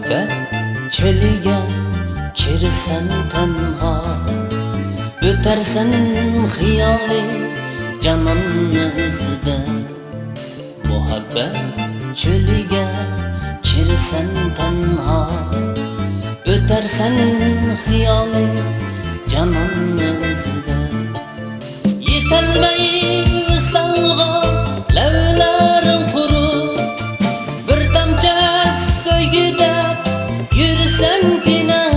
muhabbet çölüge kirsen tenha, ötersen hiyali cananını izde. Muhabbet çölüge kirsen tenha, ötersen hiyali cananını izde. Yetelmeyi visalga levlerin kuru, bir tamca söygüde yürüsen tine.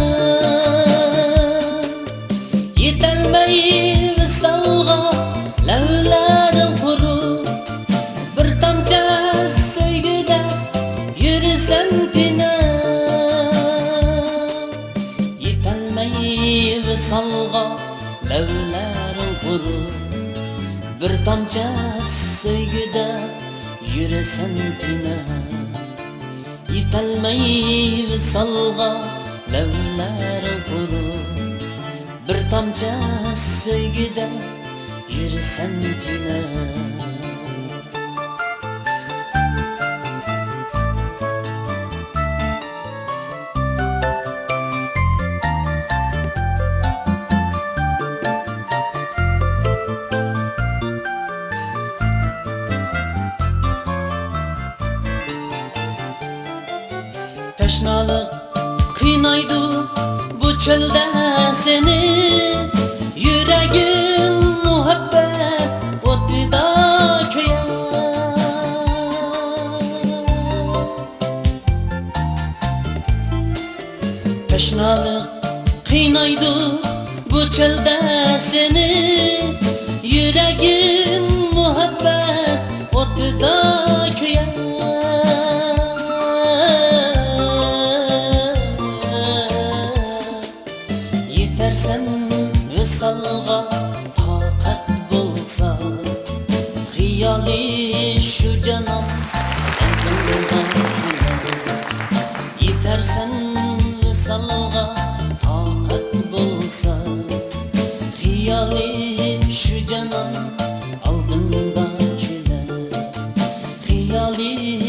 Yetelmeyi visalga levlerin kuru, bir tamca söygüde yürüsen tine. Yetelmeyi visalga levlerin kuru, bir tamca söygüde yürüsen tine. Yetelmeyi visalga levlerin kuru, bir tamca söygüde yürüsen tine. Teşnalık kıynaydı bu çölde seni, yüreğin muhabbet otida köye. Teşnalık kıynaydı bu çölde seni, yüreğin muhabbet otida köye. Yetersen visalga takat bulsa, hiyali şu canım endimden güler. Yetersen visalga takat bulsa, hiyali şu canım aldığında güler. Hiyali